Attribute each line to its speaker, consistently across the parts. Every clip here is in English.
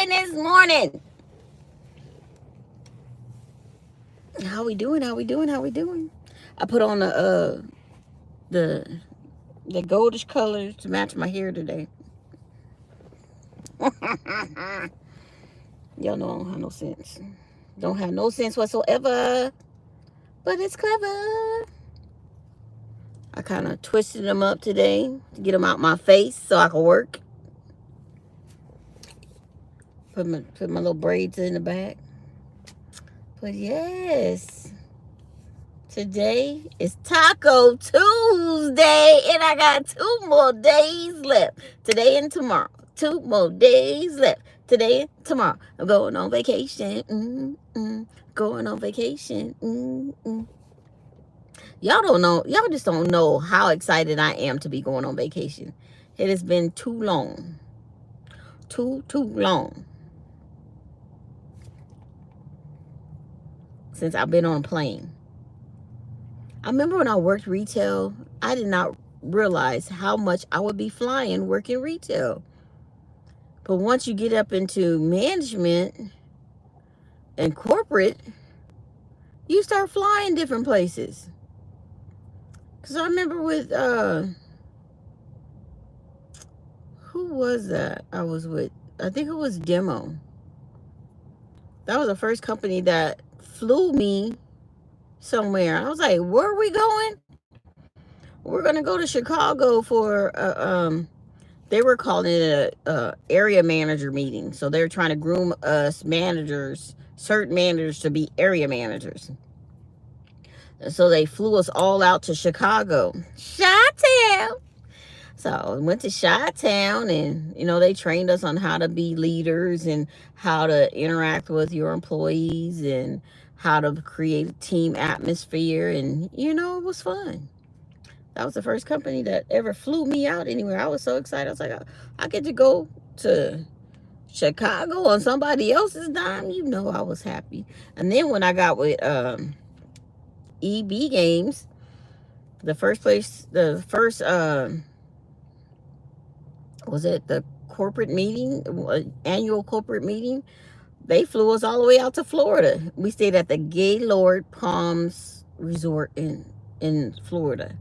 Speaker 1: doing this morning? How we doing? How we doing? How we doing? I put on the the goldish colors to match my hair today. Y'all know I don't have no sense. Don't have no sense whatsoever. But it's clever. I kind of twisted them up today to get them out my face so I can work. Put my little braids in the back. But yes, today is Taco Tuesday, and I got 2 more days left. Today and tomorrow. 2 more days left. Today and tomorrow. I'm going on vacation. Going on vacation. Y'all don't know. Y'all just don't know how excited I am to be going on vacation. It has been too long. Too long. Since I've been on a plane. I remember when I worked retail, I did not realize how much I would be flying working retail. But once you get up into management and corporate, you start flying different places. Because I remember with, who was that I was with? I think it was Demo. That was the first company that flew me somewhere. I was like, where are we going? We're going to go to Chicago for, they were calling it a area manager meeting. So they're trying to groom us managers, certain managers, to be area managers. So they flew us all out to Chicago. Chi-town. So I went to Chi-town, and, you know, they trained us on how to be leaders and how to interact with your employees and how to create a team atmosphere. And, you know, it was fun. That was the first company that ever flew me out anywhere. I was so excited. I was like, I get to go to Chicago on somebody else's dime. You know, I was happy. And then when I got with EB Games, the first was it the corporate meeting, annual corporate meeting? They flew us all the way out to Florida. We stayed at the Gaylord Palms Resort in Florida.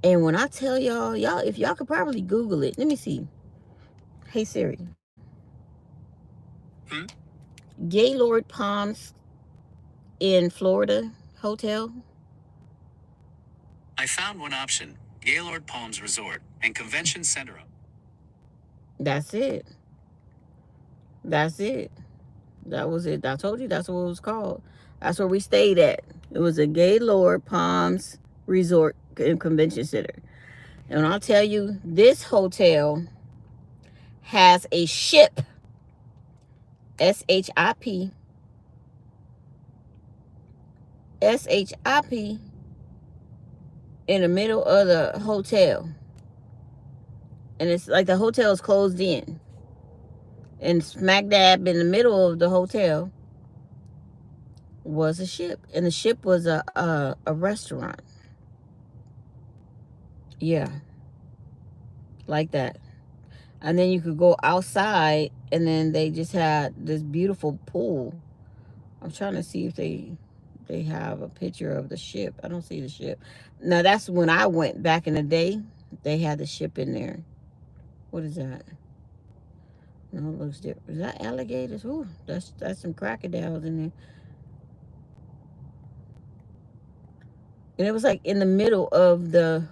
Speaker 1: And when I tell y'all, if y'all could probably Google it. Let me see. Hey Siri. Gaylord Palms in Florida hotel.
Speaker 2: I found one option. Gaylord Palms Resort and Convention Center.
Speaker 1: That's it. That was it. I told you that's what it was called. That's where we stayed at. It was a Gaylord Palms Resort and Convention Center. And I'll tell you, this hotel has a ship, S-H-I-P, in the middle of the hotel. And it's like the hotel is closed in. And smack dab in the middle of the hotel was a ship. And the ship was a restaurant. Yeah. Like that. And then you could go outside, and then they just had this beautiful pool. I'm trying to see if they have a picture of the ship. I don't see the ship. Now, that's when I went back in the day. They had the ship in there. What is that? No, it looks different. Is that alligators? Ooh, that's some crocodiles in there. And it was like in the middle of the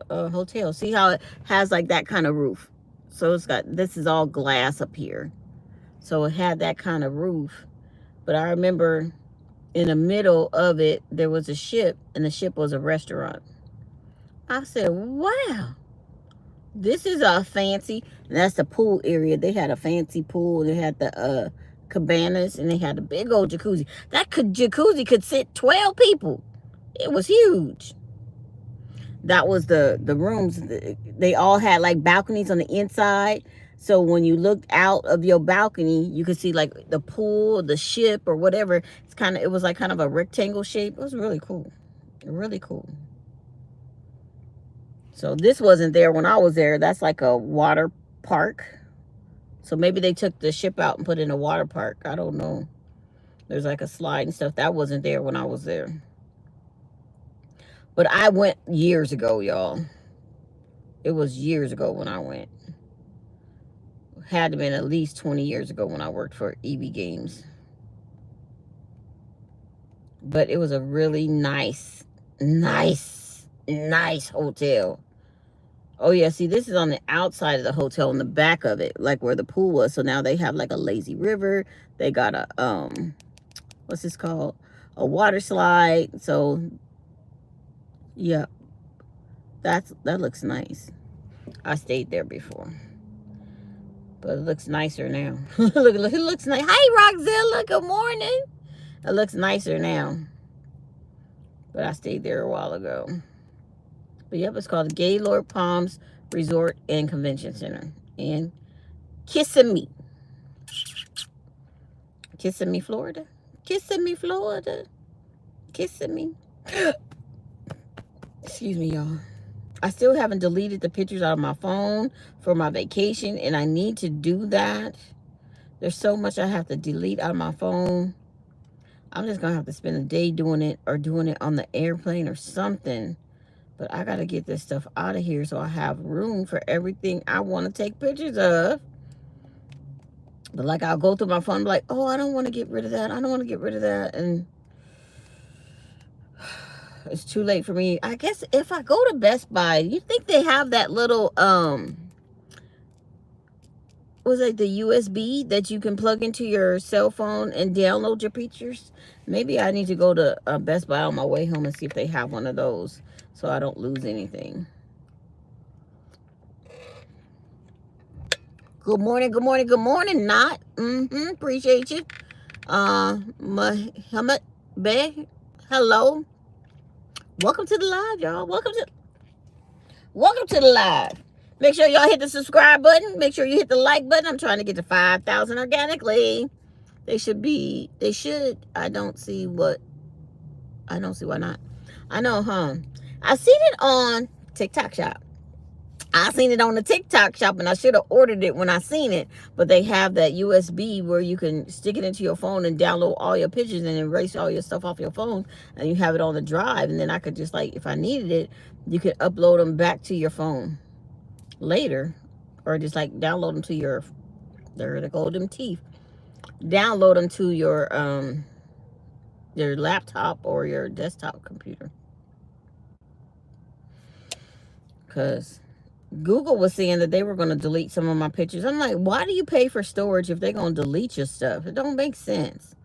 Speaker 1: hotel. See how it has like that kind of roof? So it's got, this is all glass up here. So it had that kind of roof. But I remember in the middle of it, there was a ship, and the ship was a restaurant. I said, wow, this is a fancy, and that's the pool area. They had a fancy pool. They had the cabanas, and they had a big old jacuzzi. That jacuzzi could sit 12 people. It was huge. That was the rooms. They all had like balconies on the inside. So when you looked out of your balcony, you could see like the pool, the ship, or whatever. It was like kind of a rectangle shape. It was really cool. Really cool. So this wasn't there when I was there. That's like a water park. So maybe they took the ship out and put it in a water park. I don't know. There's like a slide and stuff. That wasn't there when I was there. But I went years ago, y'all. It was years ago when I went. Had to been at least 20 years ago when I worked for EB Games. But it was a really nice hotel. Oh yeah, see, this is on the outside of the hotel, in the back of it, like where the pool was. So now they have like a lazy river. They got a what's this called? A water slide. So yeah, that looks nice. I stayed there before, but it looks nicer now. Look, it looks nice. Hi, Roxzilla. Good morning. It looks nicer now, but I stayed there a while ago. But yep, it's called the Gaylord Palms Resort and Convention Center in Kissimmee, Florida. Kissimmee, Florida. Kissimmee. Excuse me, y'all. I still haven't deleted the pictures out of my phone for my vacation, and I need to do that. There's so much I have to delete out of my phone. I'm just going to have to spend a day doing it, or doing it on the airplane or something. But I got to get this stuff out of here so I have room for everything I want to take pictures of. But like, I'll go through my phone and be like, oh, I don't want to get rid of that. I don't want to get rid of that. And it's too late for me. I guess if I go to Best Buy, you think they have that little, was it the USB that you can plug into your cell phone and download your pictures? Maybe I need to go to Best Buy on my way home and see if they have one of those, so I don't lose anything. Good morning, good morning, good morning, Not. Appreciate you. Muhammad Bey, hello. Welcome to the live, y'all. Welcome to the live. Make sure y'all hit the subscribe button. Make sure you hit the like button. I'm trying to get to 5,000 organically. They should. I don't see why not. I know, huh? I seen it on TikTok Shop. I seen it on the TikTok Shop, and I should have ordered it when I seen it. But they have that USB where you can stick it into your phone and download all your pictures and erase all your stuff off your phone, and you have it on the drive. And then I could just, like, if I needed it, you could upload them back to your phone later, or just like download them to your, there to go them teeth. Download them to your laptop or your desktop computer. Because Google was saying that they were going to delete some of my pictures. I'm like, why do you pay for storage if they're going to delete your stuff? It don't make sense.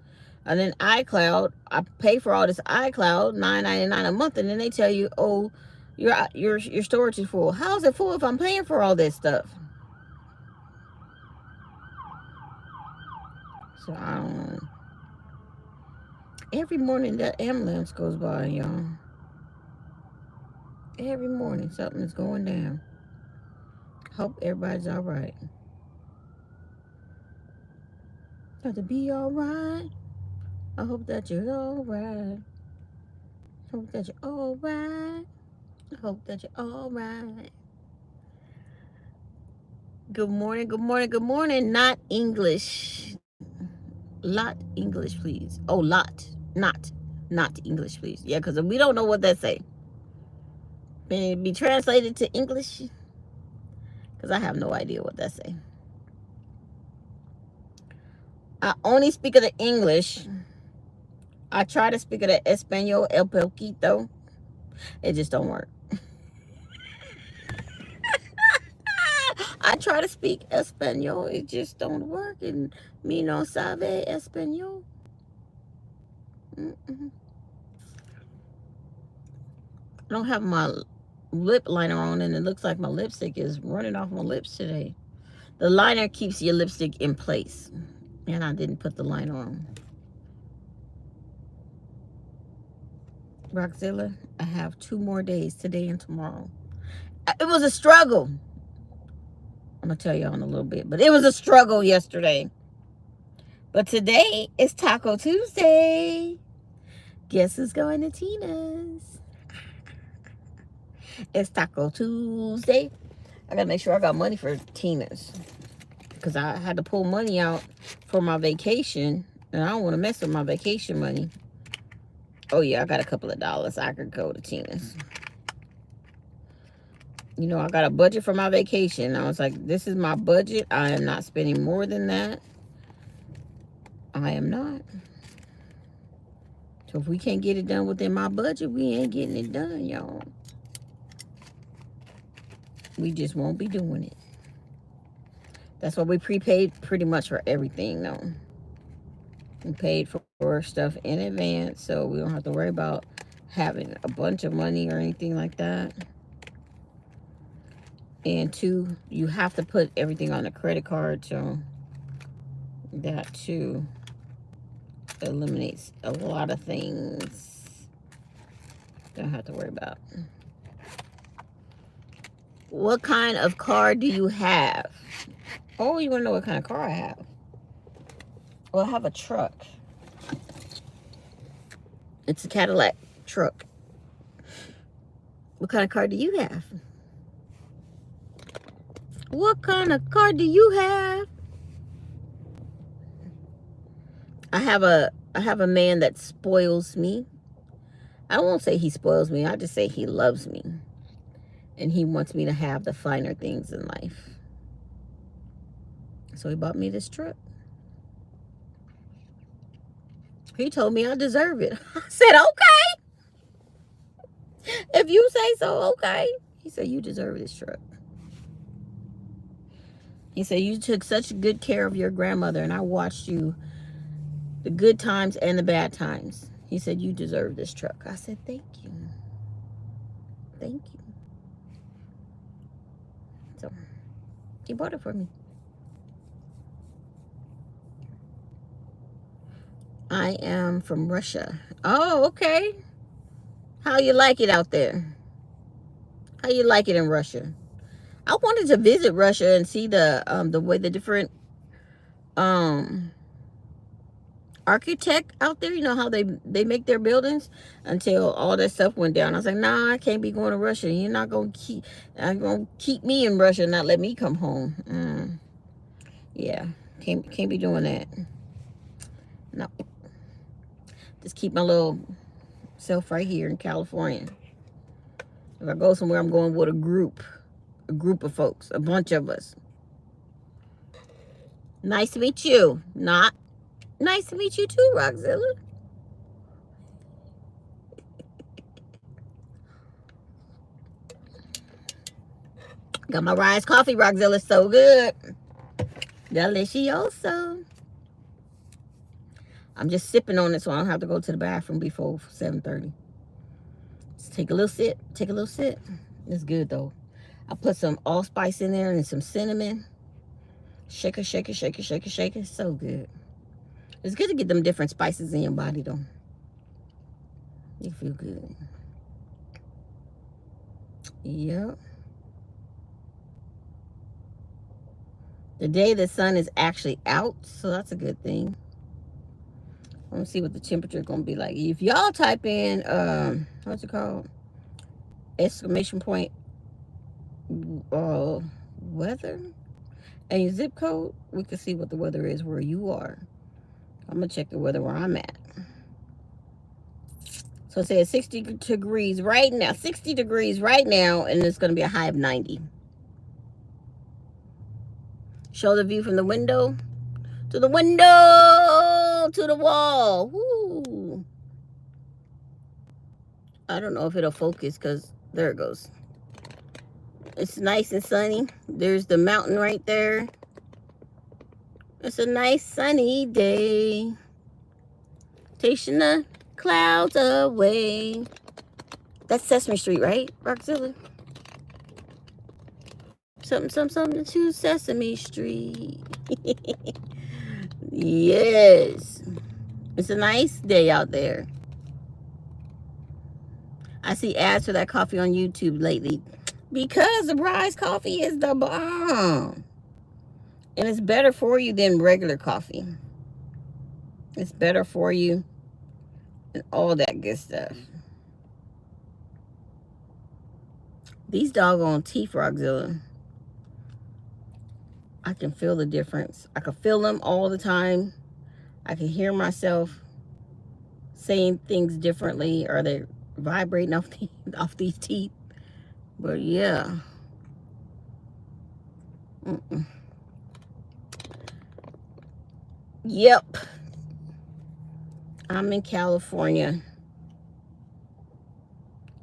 Speaker 1: And then iCloud, I pay for all this iCloud, $9.99 a month, and then they tell you, oh, your storage is full. How is it full if I'm paying for all this stuff? So I don't know. Every morning that ambulance goes by, y'all. Every morning something is going down. Hope everybody's all right. Got to be all right. I hope that you're all right. Hope that you're all right. I hope that you're all right. Good morning, good morning, good morning. Not English. Lot English, please. Oh, lot. Not English, please. Yeah, because we don't know what that say. Can it be translated to English? Because I have no idea what that say. I only speak of the English. I try to speak of the Espanol, el poquito. It just don't work. I try to speak Espanol. It just don't work. And me no sabe Espanol. I don't have my lip liner on, and it looks like my lipstick is running off my lips today. The liner keeps your lipstick in place, and I didn't put the liner on. Roxzilla, I have 2 more days, today and tomorrow. It was a struggle. I'm going to tell y'all in a little bit, but it was a struggle yesterday. But today is Taco Tuesday. Guess who's going to Tina's? It's Taco Tuesday. I got to make sure I got money for Tina's. because I had to pull money out for my vacation, and I don't want to mess with my vacation money. Oh yeah, I got a couple of dollars. I could go to Tina's. You know, I got a budget for my vacation. I was like, this is my budget. I am not spending more than that. I am not. So if we can't get it done within my budget, we ain't getting it done, y'all. We just won't be doing it. That's why we prepaid pretty much for everything, though. We paid for stuff in advance, so we don't have to worry about having a bunch of money or anything like that. And two, you have to put everything on a credit card, so that too eliminates a lot of things. Don't have to worry about. What kind of car do you have? Oh, you want to know what kind of car I have? Well, I have a truck. It's a Cadillac truck. What kind of car do you have? What kind of car do you have? I have a man that spoils me. I won't say he spoils me. I just say he loves me. And he wants me to have the finer things in life. So he bought me this truck. He told me I deserve it. I said, okay. If you say so, okay. He said, you deserve this truck. He said, you took such good care of your grandmother, and I watched you the good times and the bad times. He said, you deserve this truck. I said, thank you. Thank you. So he bought it for me. I am from Russia. Oh, okay. How you like it out there? How you like it in Russia? I wanted to visit Russia and see the way the different architect out there, you know how they make their buildings, until all that stuff went down. I was like, nah, I can't be going to Russia. You're not gonna keep me in Russia and not let me come home. Yeah, can't be doing that. No, just keep my little self right here in California. If I go somewhere, I'm going with a group of folks, a bunch of us. Nice to meet you. Not nice to meet you too, Roxzilla. Got my Rise coffee, Roxzilla. So good. Delicioso. I'm just sipping on it so I don't have to go to the bathroom before 7:30. Just take a little sip. Take a little sip. It's good, though. I put some allspice in there and some cinnamon. Shake it, shake it, shake it, shake it, shake it. So good. It's good to get them different spices in your body, though. You feel good. Yep. Today the sun is actually out, so that's a good thing. Let's see what the temperature is gonna be like. If y'all type in what's it called? Exclamation point weather and your zip code, we can see what the weather is where you are. I'm gonna check the weather where I'm at. So it says 60 degrees right now. 60 degrees right now, and it's gonna be a high of 90. Show the view from the window. To the window, to the wall. Woo. I don't know if it'll focus because there it goes. It's nice and sunny. There's the mountain right there. It's a nice sunny day. Chasing the clouds away. That's Sesame Street, right, Roxzilla? Something to Sesame Street. Yes. It's a nice day out there. I see ads for that coffee on YouTube lately because the Rise coffee is the bomb. And it's better for you than regular coffee. It's better for you and all that good stuff. These doggone teeth, Roxzilla. I can feel the difference. I can feel them all the time. I can hear myself saying things differently, or they're vibrating off these teeth. But yeah. Mm-mm. Yep. I'm in California.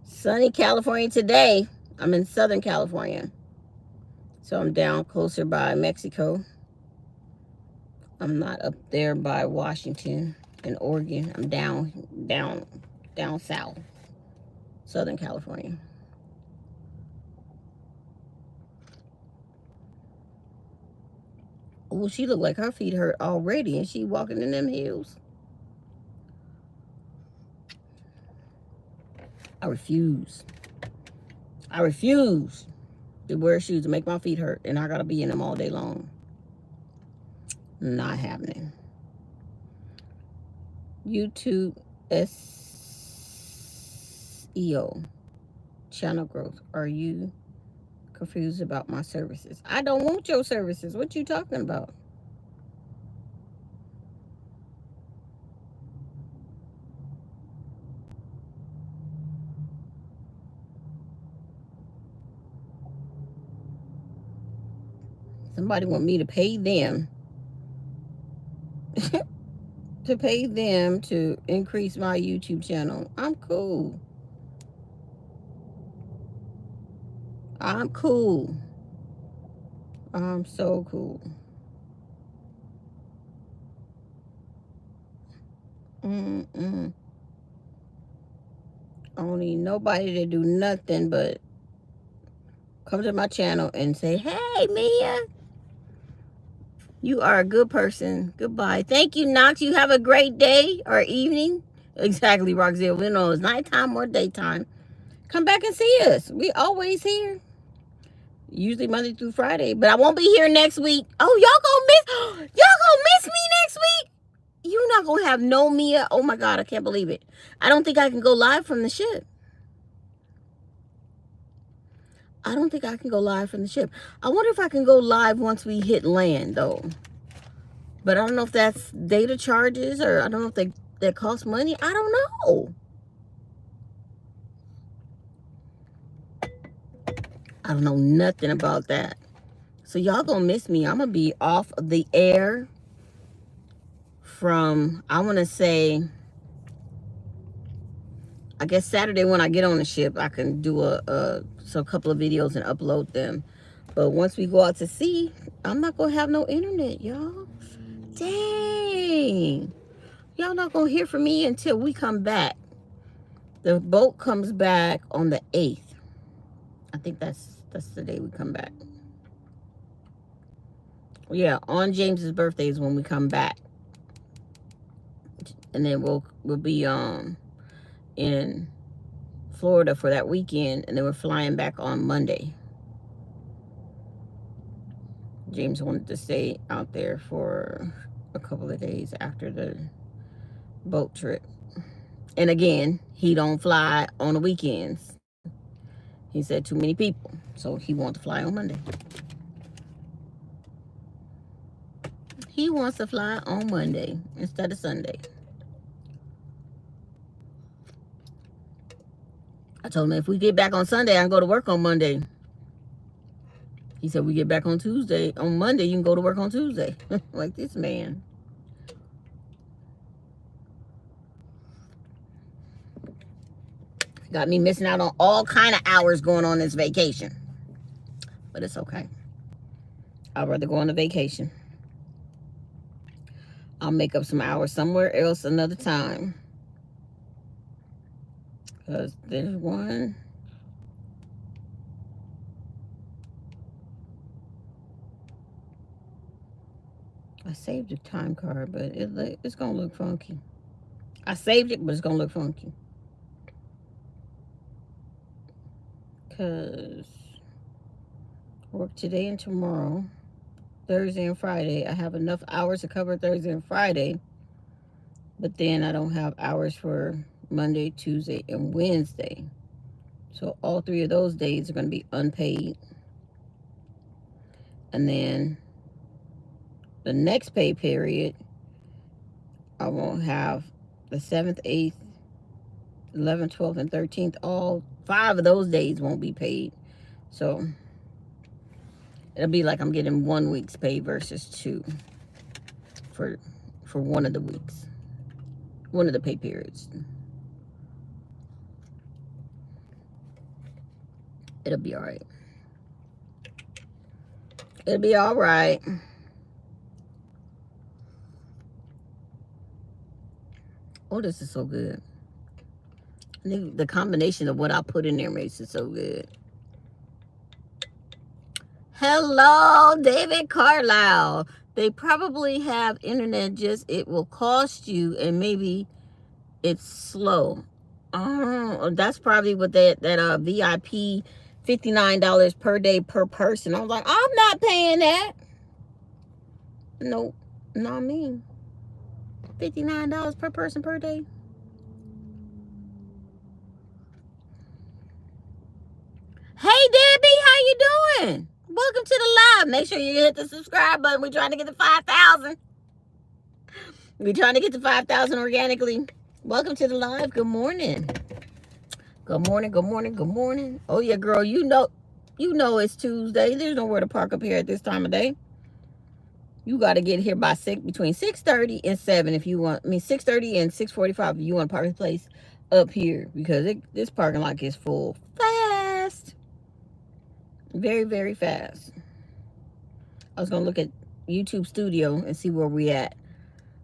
Speaker 1: Sunny California today. I'm in Southern California. So I'm down closer by Mexico. I'm not up there by Washington and Oregon. I'm down south. Southern California. Oh, she looked like her feet hurt already, and she walking in them heels. I refuse. I refuse to wear shoes to make my feet hurt, and I gotta be in them all day long. Not happening. YouTube SEO channel growth. Are you confused about my services? I don't want your services. What you talking about? Somebody want me to pay them to pay them to increase my YouTube channel. I'm cool. I'm cool. I'm so cool. Mm-mm. I don't need nobody to do nothing but come to my channel and say, hey, Mia, you are a good person. Goodbye. Thank you, Knox. You have a great day or evening. Exactly, Roxelle. We know it's nighttime or daytime. Come back and see us. We always here. Usually Monday through Friday. But I won't be here next week. Oh, y'all gonna miss me next week. You're not gonna have no Mia. Oh my God, I can't believe it. I don't think I can go live from the ship. I don't think I can go live from the ship. I wonder if I can go live once we hit land, though. But I don't know if that's data charges, or I don't know if that cost money. I don't know. I don't know nothing about that. So y'all gonna miss me. I'm gonna be off the air from, I want to say, I guess Saturday when I get on the ship, I can do a couple of videos and upload them. But once we go out to sea, I'm not gonna have no internet, y'all. Dang. Y'all not gonna hear from me until we come back. The boat comes back on the 8th. I think that's the day we come back. Yeah, on James's birthday is when we come back. And then we'll be in Florida for that weekend, and then we're flying back on Monday. James wanted to stay out there for a couple of days after the boat trip. And again, he don't fly on the weekends. He said too many people, so he wants to fly on Monday. He wants to fly on Monday instead of Sunday. I told him if we get back on Sunday, I can go to work on Monday. He said we get back on Tuesday. On Monday, you can go to work on Tuesday. Like this man. Got me missing out on all kind of hours going on this vacation. But it's okay. I'd rather go on a vacation. I'll make up some hours somewhere else another time. Because there's one. I saved a time card, but it's going to look funky. I saved it, but it's going to look funky. Because I work today and tomorrow, Thursday and Friday. I have enough hours to cover Thursday and Friday. But then I don't have hours for Monday, Tuesday, and Wednesday. So all 3 of those days are going to be unpaid. And then The next pay period, I won't have the 7th, 8th, 11th, 12th, and 13th. All 5 of those days won't be paid. So it'll be like I'm getting 1 week's pay versus 2 for one of the weeks, one of the pay periods. It'll be all right. It'll be all right. Oh, this is so good. I think the combination of what I put in there makes it so good. Hello, David Carlisle. They probably have internet, just it will cost you, and maybe it's slow. Oh, that's probably what that VIP $59 per day per person. I was like, I'm not paying that. Nope, not me. $59 per person per day. Hey Debbie, how you doing? Welcome to the live. Make sure you hit the subscribe button. We're trying to get to 5,000. We're trying to get to 5,000 organically. Welcome to the live. Good morning. Good morning, good morning, good morning. Oh yeah, girl, you know it's Tuesday. There's nowhere to park up here at this time of day. You got to get here by between 6:30 and 7 if you want. 6:30 and 6:45 if you want to park the place up here, because this parking lot gets full fast. Very, very fast. I was gonna look at YouTube Studio and see where we at.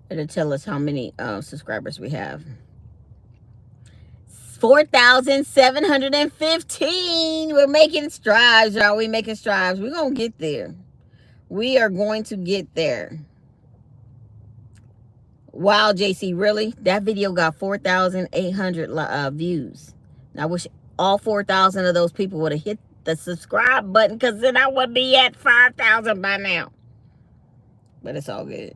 Speaker 1: It'll tell us how many subscribers we have. 4,715. We're making strides, y'all. We making strides. We're gonna get there. We are going to get there. Wow, JC, really? That video got 4,800 views. Now, I wish all 4,000 of those people would have hit the subscribe button, because then I would be at 5,000 by now. But it's all good.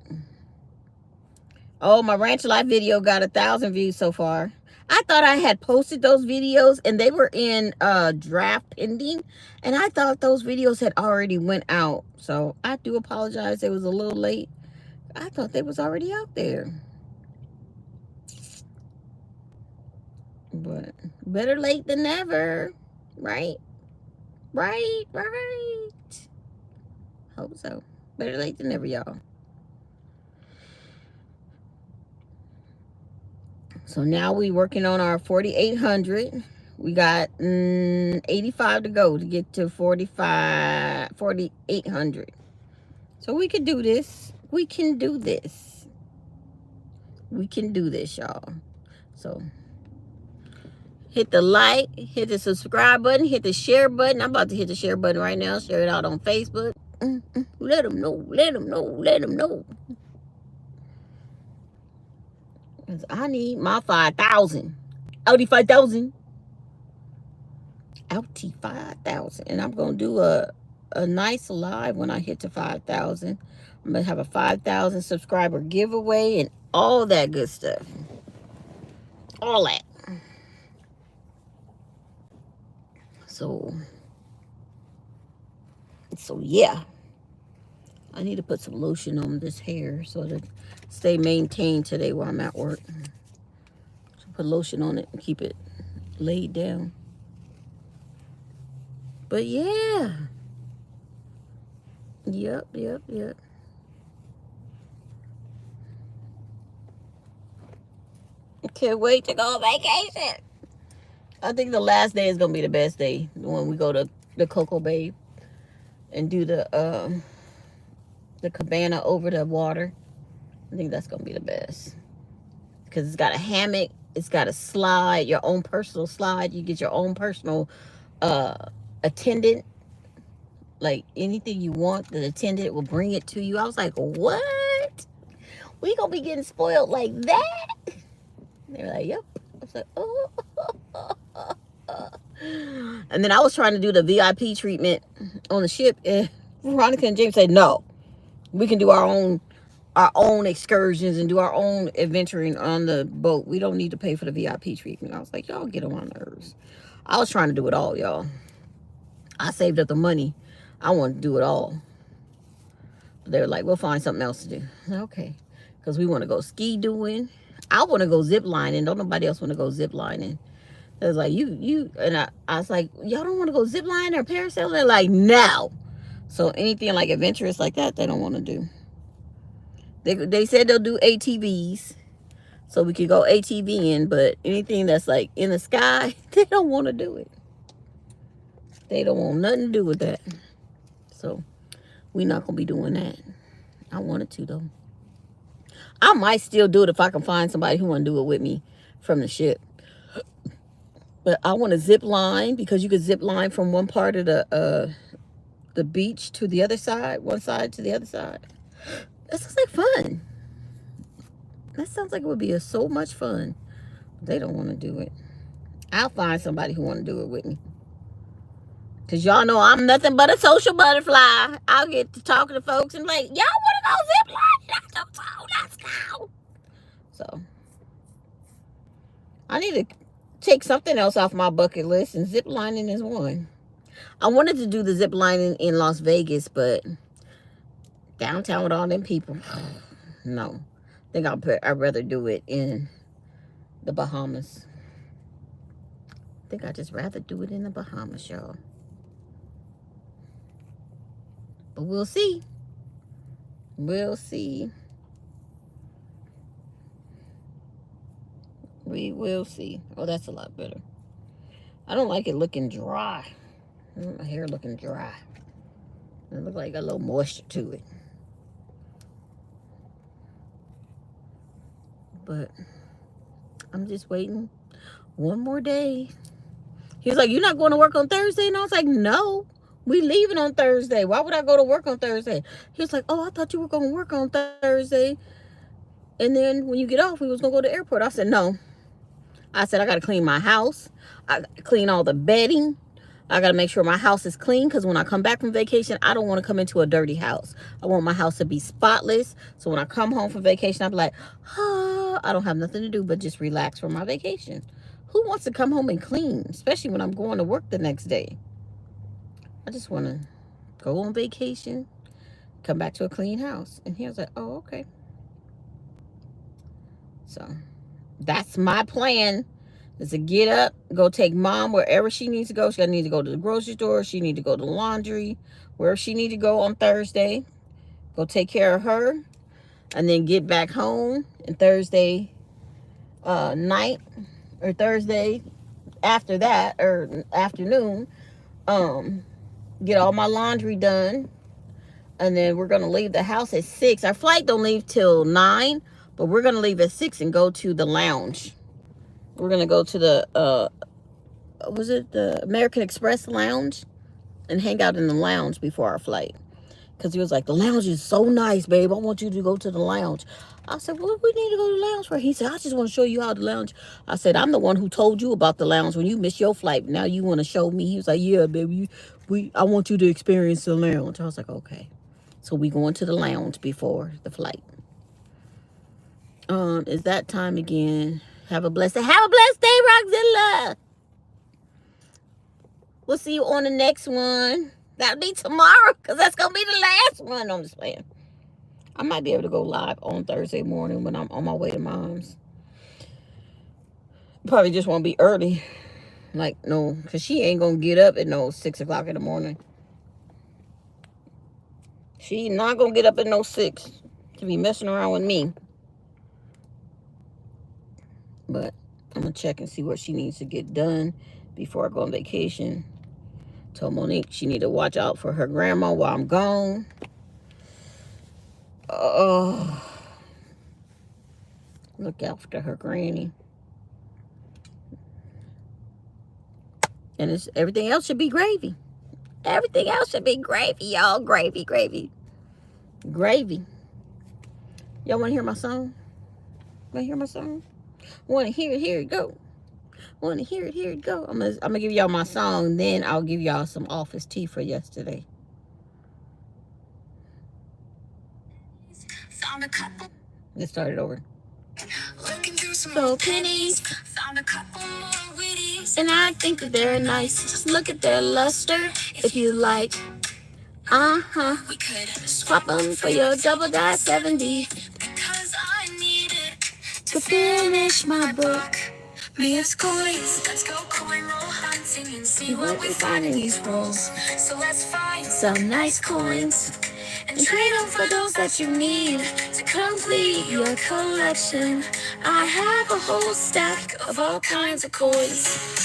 Speaker 1: Oh, my Ranch Life video got 1,000 views so far. I thought I had posted those videos and they were in draft pending, and I thought those videos had already went out. So I do apologize. It was a little late. I thought they was already out there. But better late than never. Right? Right. Hope so. Better late than never, y'all. So now we working on our 4,800. We got 85 to go to get to 4,800. So we can do this. We can do this. We can do this, y'all. So hit the like, hit the subscribe button, hit the share button. I'm about to hit the share button right now. Share it out on Facebook. Let them know. Let them know. Let them know. I need my 5,000. Outie 5,000. Outie 5,000. And I'm going to do a nice live when I hit to 5,000. I'm going to have a 5,000 subscriber giveaway and all that good stuff. All that. So yeah. I need to put some lotion on this hair so that it stay maintained today while I'm at work. So put lotion on it and keep it laid down. But yeah. Yep. Can't wait to go on vacation. I think the last day is going to be the best day, when we go to the Cocoa Bay and do the cabana over the water. I think that's going to be the best. Because it's got a hammock. It's got a slide, your own personal slide. You get your own personal attendant. Like, anything you want, the attendant will bring it to you. I was like, what? We going to be getting spoiled like that? They were like, yep. I was like, oh. And then I was trying to do the VIP treatment on the ship, and Veronica and James said, no, we can do our own excursions and do our own adventuring on the boat. We don't need to pay for the VIP treatment. I was like, y'all get on my nerves. I was trying to do it all, y'all. I saved up the money. I wanted to do it all. They were like, we'll find something else to do. Okay. Because we want to go ski doing. I want to go zip lining. Don't nobody else want to go zip lining. It was like, and I was like, y'all don't want to go zip lining or parasailing? They're like, no. So anything like adventurous like that, they don't want to do. They said they'll do ATVs. So we could go ATVing, but anything that's like in the sky, they don't want to do it. They don't want nothing to do with that. So we're not going to be doing that. I wanted to, though. I might still do it if I can find somebody who want to do it with me from the ship. But I want to zip line, because you could zip line from one part of the beach to the other side, one side to the other side. That sounds like fun. That sounds like it would be so much fun. They don't want to do it. I'll find somebody who want to do it with me. Because y'all know I'm nothing but a social butterfly. I'll get to talking to folks and be like, y'all want to go zip line? Let's go. So, I need to take something else off my bucket list, and zip lining is one. I wanted to do the zip lining in Las Vegas, but downtown with all them people, no. I think I'd rather do it in the Bahamas. I think I'd just rather do it in the Bahamas, y'all. But we'll see. We'll see. We will see. Oh, that's a lot better. I don't like it looking dry. I want my hair looking dry. It looks like a little moisture to it. But I'm just waiting one more day. He was like, you're not going to work on Thursday? And I was like, no, we leaving on Thursday. Why would I go to work on Thursday? He was like, oh, I thought you were going to work on Thursday. And then when you get off, we was going to go to the airport. I said, no. I said, I got to clean my house. I clean all the bedding. I got to make sure my house is clean, because when I come back from vacation, I don't want to come into a dirty house. I want my house to be spotless. So when I come home from vacation, I'll be like, I don't have nothing to do but just relax for my vacation. Who wants to come home and clean, especially when I'm going to work the next day? I just want to go on vacation, come back to a clean house. And he was like, oh, okay. So that's my plan, is to get up, go take mom wherever she needs to go. She needs to go to the grocery store. She needs to go to the laundry, wherever she needs to go on Thursday. Go take care of her, and then get back home. And Thursday night, or Thursday after that, or afternoon, get all my laundry done. And then we're going to leave the house at 6. Our flight don't leave till 9, but we're going to leave at 6 and go to the lounge. We're going to go to the, was it the American Express lounge? And hang out in the lounge before our flight. Because he was like, the lounge is so nice, babe. I want you to go to the lounge. I said, well, we need to go to the lounge for? He said, I just want to show you how the lounge. I said, I'm the one who told you about the lounge when you missed your flight. Now you want to show me. He was like, yeah, baby, I want you to experience the lounge. I was like, okay. So we going to the lounge before the flight. It's that time again. Have a blessed day, Roxzilla. We'll see you on the next one. That'll be tomorrow, because that's going to be the last one. I'm just playing. I might be able to go live on Thursday morning when I'm on my way to mom's. Probably just won't be early. Like, no, because she ain't going to get up at 6 o'clock in the morning. She not going to get up at 6 to be messing around with me. But I'm going to check and see what she needs to get done before I go on vacation. Told Monique she need to watch out for her grandma while I'm gone. Look after her granny. And everything else should be gravy. Everything else should be gravy, y'all. Gravy, gravy. Gravy. Y'all want to hear my song? Want to hear my song? Want to hear it? Here it go. Want to hear it? Here it go. I'm gonna give y'all my song, then I'll give y'all some office tea for yesterday. Found a couple. Let's start it over. Looking through some old pennies, found a couple more witties, and I think that they're nice. Just look at their luster, if you like. We could swap them for your double die 70.
Speaker 2: Because I need it
Speaker 1: To finish my book.
Speaker 2: MEYA's coins. Let's go coin roll hunting and see what we find in these rolls. So let's find
Speaker 1: Some nice coins
Speaker 2: and trade them for those that you need to complete your collection.
Speaker 1: I have a whole stack
Speaker 2: Of all kinds of coins.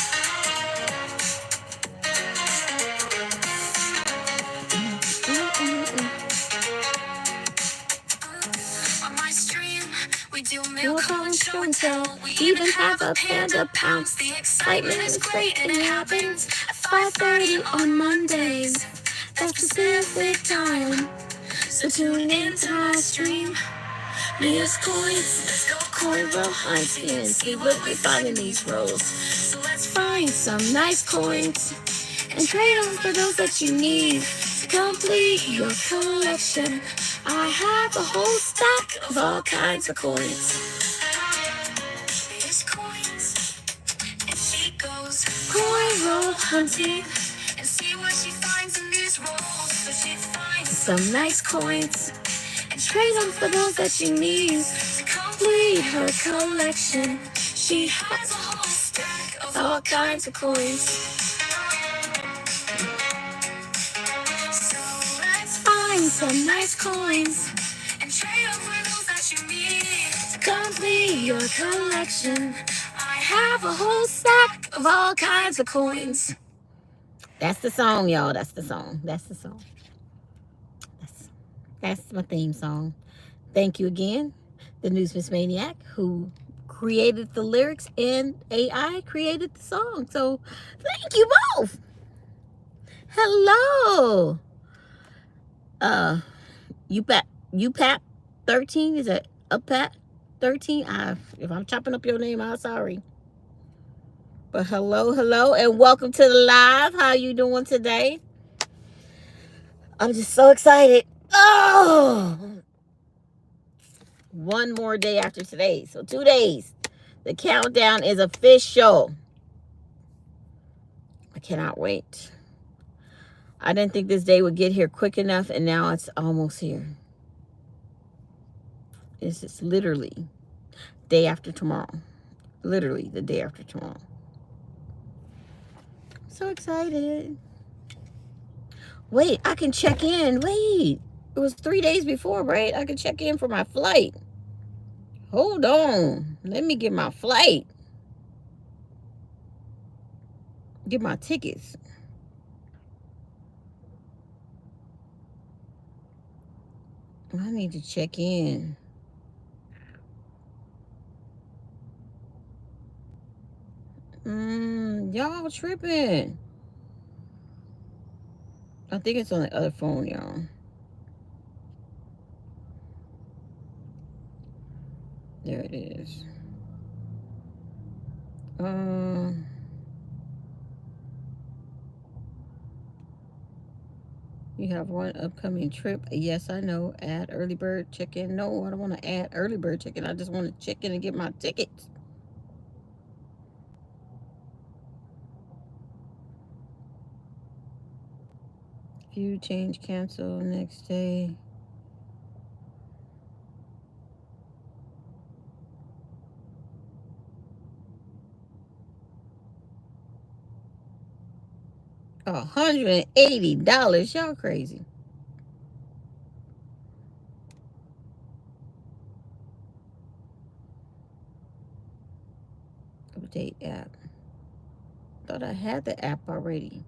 Speaker 2: On my stream, we do mail call and show and tell. We even have a panda pounce. The excitement is great and it happens at 5:30 on Mondays.
Speaker 1: That's Pacific time.
Speaker 2: So tune in to my stream.
Speaker 1: MEYA's coins.
Speaker 2: Let's go
Speaker 1: Coin roll hunting and see what we find in these rolls.
Speaker 2: So let's
Speaker 1: Find some nice coins and trade them for those that you need to complete your collection. I have a whole stack of all kinds of coins.
Speaker 2: MEYA's coins. And she goes
Speaker 1: Coin roll hunting,
Speaker 2: and see what she finds in these rolls. So she finds
Speaker 1: some nice coins.
Speaker 2: and
Speaker 1: Trade them for those that you need
Speaker 2: to
Speaker 1: complete her collection. She
Speaker 2: has a whole stack of
Speaker 1: all kinds of coins.
Speaker 2: So let's
Speaker 1: Find some nice coins.
Speaker 2: and trade them for those that you need to
Speaker 1: Complete your collection. I have a whole stack of all kinds of coins. That's the song, y'all. That's the song. That's the song. That's my theme song. Thank you again, the Newsmiss Maniac, who created the lyrics and AI created the song. So thank you both. Hello. UPAP 13, is it UPAP 13? If I'm chopping up your name, I'm sorry. But hello, and welcome to the live. How you doing today? I'm just so excited. Oh, one more day after today, so 2 days. The countdown is official. I cannot wait. I didn't think this day would get here quick enough, and now it's almost here. It's just literally day after tomorrow. Literally the day after tomorrow. So excited. Wait, I can check in. Wait, it was 3 days before, right? I can check in for my flight. Hold on. Let me get my flight. Get my tickets. I need to check in. Y'all tripping. I think it's on the other phone, y'all. There it is. You have one upcoming trip. Yes, I know. Add early bird check-in. No, I don't want to add early bird check-in. I just want to check in and get my tickets. View, change, cancel, next day. $180. Y'all crazy. Update app. Thought I had the app already.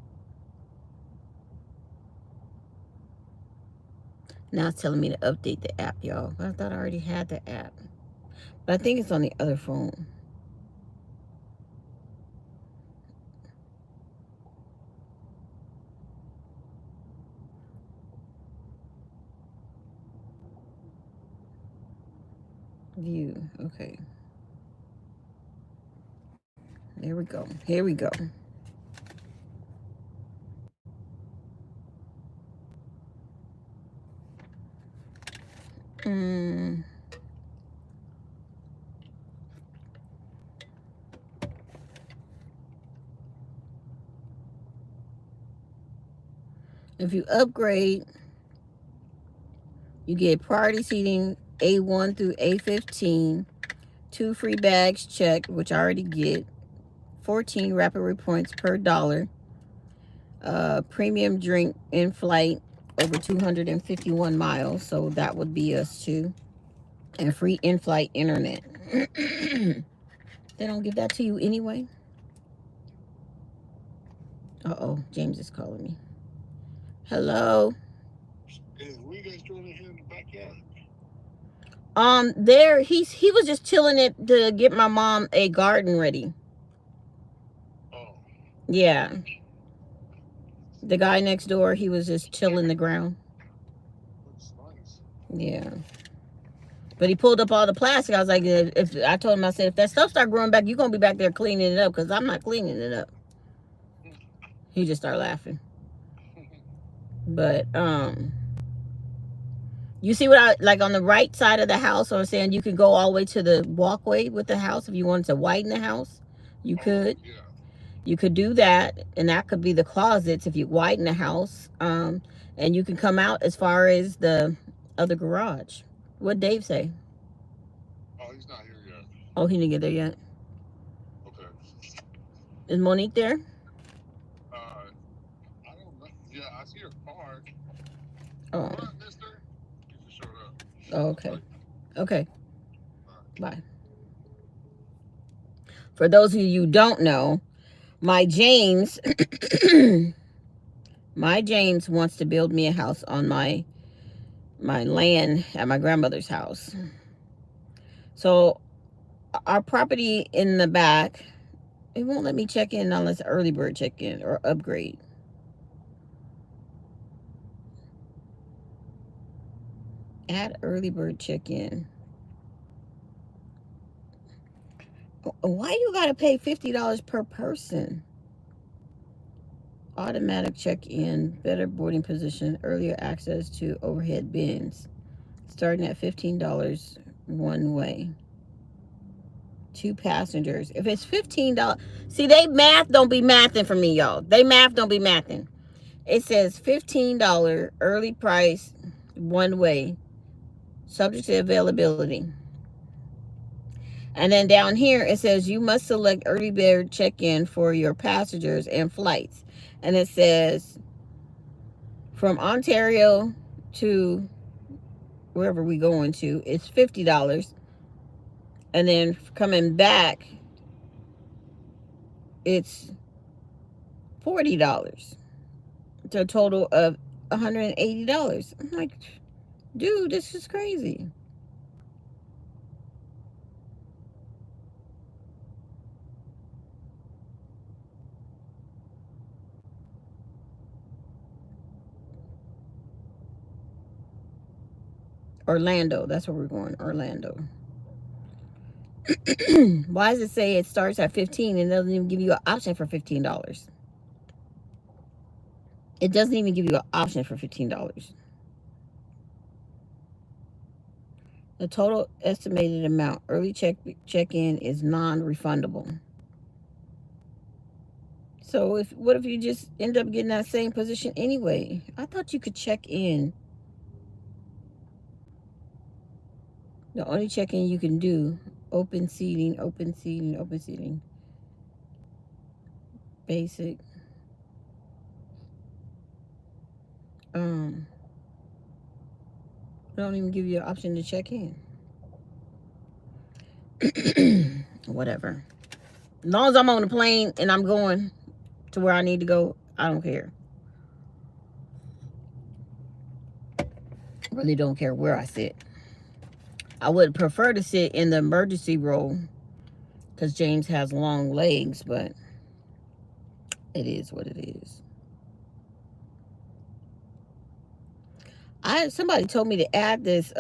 Speaker 1: Now it's telling me to update the app, y'all. But I thought I already had the app. But I think it's on the other phone. View. Okay. There we go. Here we go. If you upgrade, you get priority seating A1 through A15, 2 free bags checked, which I already get, 14 rapid repoints per dollar, premium drink in flight over 251 miles, so that would be us too, and free in-flight internet. They don't give that to you anyway. Uh-oh, James is calling me. Hello.
Speaker 2: What you guys doing here in the backyard?
Speaker 1: There he was just tilling it to get my mom a garden ready.
Speaker 2: Oh.
Speaker 1: Yeah. The guy next door, he was just tilling the ground.
Speaker 2: Looks nice.
Speaker 1: Yeah. But he pulled up all the plastic. I was like, if I told him, I said, if that stuff start growing back, you're gonna be back there cleaning it up, because I'm not cleaning it up. He just started laughing. But you see what I like on the right side of the house? I was saying you could go all the way to the walkway with the house if you wanted to widen the house. You could.
Speaker 2: Yeah.
Speaker 1: You could do that, and that could be the closets if you widen the house. And you can come out as far as the other garage. What'd Dave say?
Speaker 2: Oh, he's not here yet.
Speaker 1: Oh, he didn't get there yet.
Speaker 2: Okay.
Speaker 1: Is Monique there?
Speaker 2: I don't know. Yeah, I see her car.
Speaker 1: Oh.
Speaker 2: What, mister? He just showed up.
Speaker 1: Oh, okay. Okay. Bye. For those of you who don't know, my James wants to build me a house on my land at my grandmother's house. So our property in the back, it won't let me check in unless early bird check in or upgrade. Add early bird check in. Why you gotta pay $50 per person? Automatic check-in, better boarding position, earlier access to overhead bins, starting at $15 one way. 2 passengers. If it's $15, see, they math don't be mathing for me, y'all. They math don't be mathing. It says $15 early price one way, subject to availability. And then down here it says you must select early bird check-in for your passengers and flights. And it says from Ontario to wherever we going to, it's $50. And then coming back, it's $40. To a total of $180. I'm like, dude, this is crazy. Orlando, that's where we're going. Orlando. Why does it say it starts at $15 and doesn't even give you an option for $15? It doesn't even give you an option for $15. The total estimated amount early check-in is non-refundable. So what if you just end up getting that same position anyway? I thought you could check in. The only check-in you can do, open seating, open seating, open seating. Basic. They don't even give you an option to check in. Whatever. As long as I'm on the plane and I'm going to where I need to go, I don't care. Really don't care where I sit. I would prefer to sit in the emergency row because James has long legs, but it is what it is. Somebody told me to add this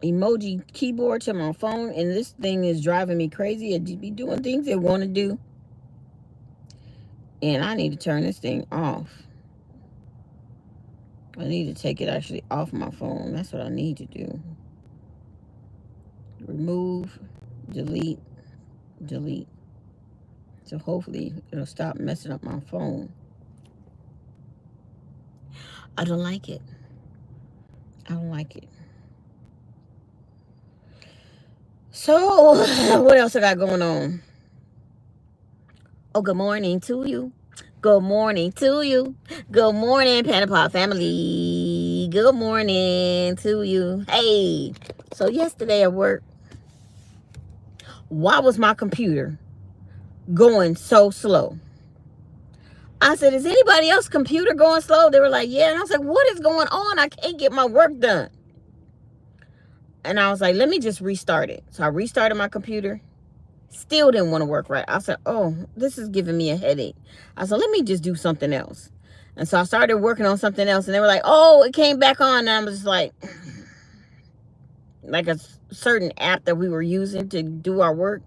Speaker 1: emoji keyboard to my phone, and this thing is driving me crazy. It be doing things it want to do, and I need to turn this thing off. I need to take it actually off my phone. That's what I need to do. Remove, delete, delete. So hopefully it'll stop messing up my phone. I don't like it. I don't like it. So, what else I got going on? Oh, good morning to you. Good morning to you. Good morning, Panda Pop family. Good morning to you. Hey, so yesterday at work, why was my computer going so slow? I said, is anybody else's computer going slow? They were like, yeah. And I was like, what is going on? I can't get my work done. And I was like, let me just restart it. So I restarted my computer. Still didn't want to work right. I said, oh, this is giving me a headache. I said, let me just do something else. And so I started working on something else. And they were like, oh, it came back on. And I was just like a certain app that we were using to do our work.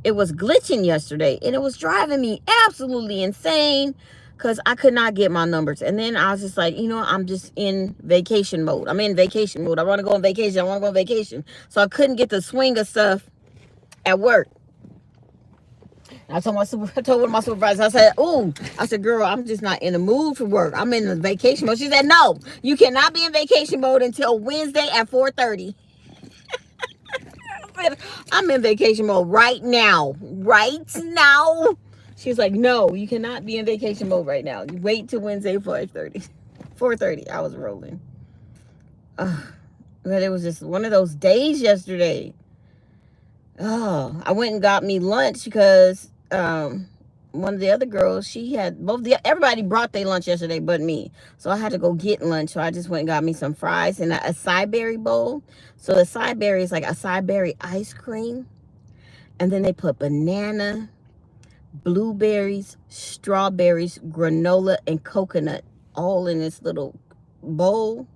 Speaker 1: It was glitching yesterday. And it was driving me absolutely insane because I could not get my numbers. And then I was just like, I'm just in vacation mode. I'm in vacation mode. I want to go on vacation. I want to go on vacation. So I couldn't get the swing of stuff at work. I told one of my supervisors, I said, girl, I'm just not in the mood for work. I'm in the vacation mode. She said, no, you cannot be in vacation mode until Wednesday at 4:30. I said, I'm in vacation mode right now. Right now. She was like, no, you cannot be in vacation mode right now. You wait till Wednesday 4:30. 4:30, I was rolling. But it was just one of those days yesterday. Oh, I went and got me lunch because one of the other girls, everybody brought their lunch yesterday but me. So I had to go get lunch. So I just went and got me some fries and a acai berry bowl. So the acai berry is like acai berry ice cream. And then they put banana, blueberries, strawberries, granola, and coconut all in this little bowl.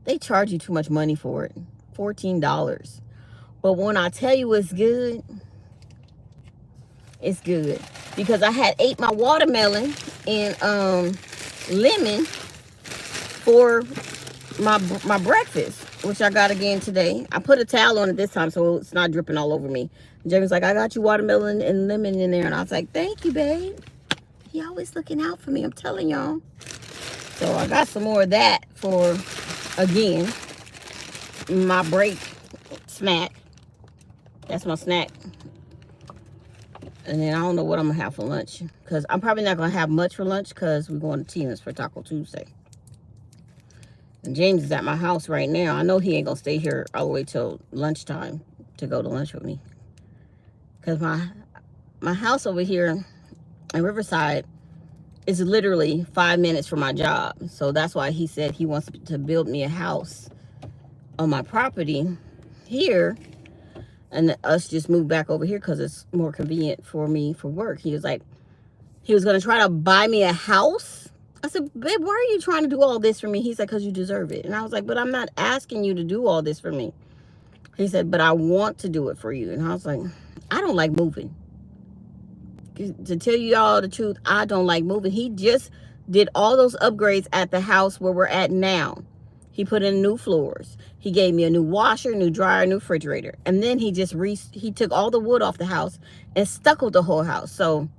Speaker 1: They charge you too much money for it. $14. But when I tell you it's good, it's good. Because I had ate my watermelon and lemon for my breakfast, which I got again today. I put a towel on it this time so it's not dripping all over me. Jamie's like, I got you watermelon and lemon in there. And I was like, thank you, babe. He always looking out for me, I'm telling y'all. So I got some more of that for, again, my break snack. That's my snack. And then I don't know what I'm going to have for lunch. Because I'm probably not going to have much for lunch because we're going to Tina's for Taco Tuesday. And James is at my house right now. I know he ain't going to stay here all the way till lunchtime to go to lunch with me. Because my house over here in Riverside is literally 5 minutes from my job. So that's why he said he wants to build me a house on my property here. And us just moved back over here because it's more convenient for me for work. He was like, he was going to try to buy me a house. I said, babe, why are you trying to do all this for me? He said, because you deserve it. And I was like, but I'm not asking you to do all this for me. He said, but I want to do it for you. And I was like, I don't like moving. To tell you all the truth, I don't like moving. He just did all those upgrades at the house where we're at now. He put in new floors. He gave me a new washer, new dryer, new refrigerator. And then he just he took all the wood off the house and stuccoed the whole house. So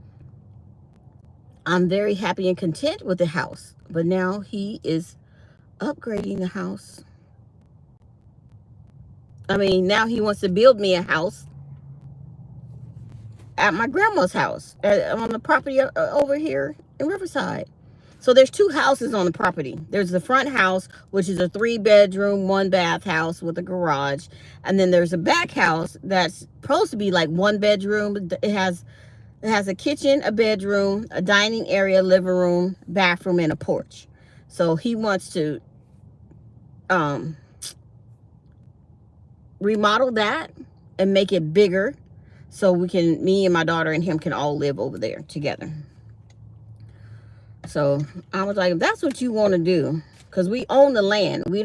Speaker 1: I'm very happy and content with the house. But now he is upgrading the house. I mean, now he wants to build me a house at my grandma's house on the property over here in Riverside. So there's two houses on the property. There's the front house, which is a 3-bedroom, 1-bath house with a garage. And then there's a back house that's supposed to be like 1 bedroom. It has a kitchen, a bedroom, a dining area, living room, bathroom, and a porch. So he wants to remodel that and make it bigger so me and my daughter and him can all live over there together. So I was like, if that's what you want to do, because we own the land. We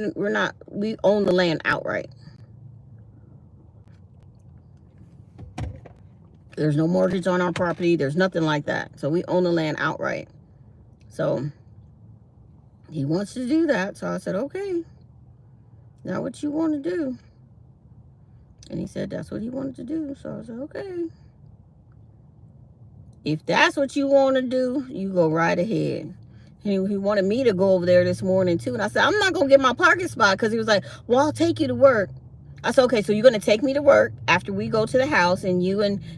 Speaker 1: own the land outright. There's no mortgage on our property. There's nothing like that. So we own the land outright. So he wants to do that. So I said, okay, now what you want to do? And he said that's what he wanted to do. So I said, okay. If that's what you want to do, you go right ahead. He wanted me to go over there this morning too. And I said, I'm not going to get my parking spot, because he was like, well, I'll take you to work. I said, okay, so you're going to take me to work after we go to the house, and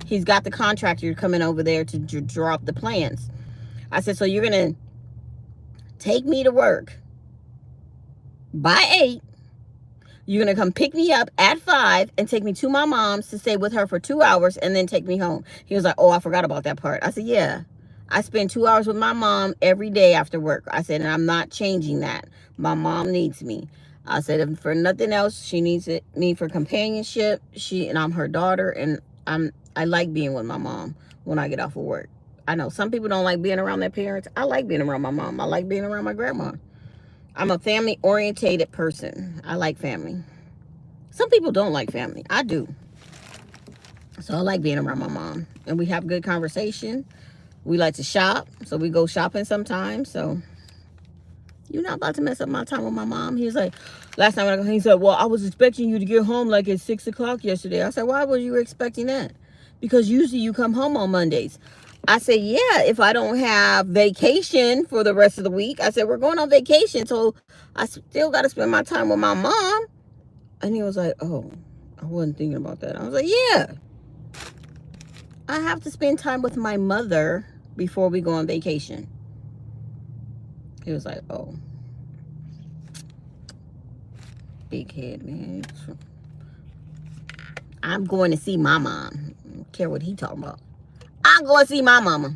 Speaker 1: he's got the contractor coming over there to draw up the plans. I said, so you're going to take me to work by 8. You're going to come pick me up at 5 and take me to my mom's to stay with her for 2 hours and then take me home. He was like, oh, I forgot about that part. I said, yeah. I spend 2 hours with my mom every day after work. I said, and I'm not changing that. My mom needs me. I said, if for nothing else, she needs me for companionship. And I'm her daughter, and I like being with my mom when I get off of work. I know some people don't like being around their parents. I like being around my mom. I like being around my grandma. I'm a family-orientated person. I like family. Some people don't like family. I do. So I like being around my mom. And we have good conversation. We like to shop. So we go shopping sometimes. So you're not about to mess up my time with my mom. He was like, last time when he said, well, I was expecting you to get home like at 6 o'clock yesterday. I said, why were you expecting that? Because usually you come home on Mondays. I said, yeah, if I don't have vacation for the rest of the week. I said, we're going on vacation, so I still got to spend my time with my mom. And he was like, oh, I wasn't thinking about that. I was like, yeah. I have to spend time with my mother before we go on vacation. He was like, oh. Big head, man. I'm going to see my mom. I don't care what he talking about. I'm going to see my mama.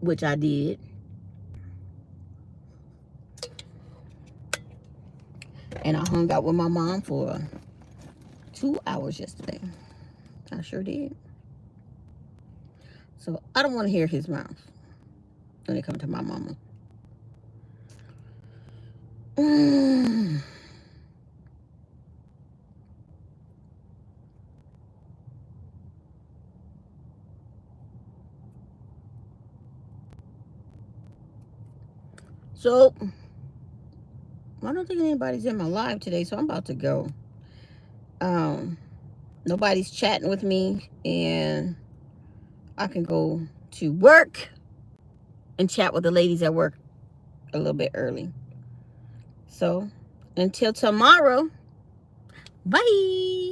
Speaker 1: Which I did. And I hung out with my mom for 2 hours yesterday. I sure did. So I don't want to hear his mouth when it comes to my mama. So I don't think anybody's in my live today, so I'm about to go. Nobody's chatting with me, and I can go to work and chat with the ladies at work a little bit early. So until tomorrow, bye.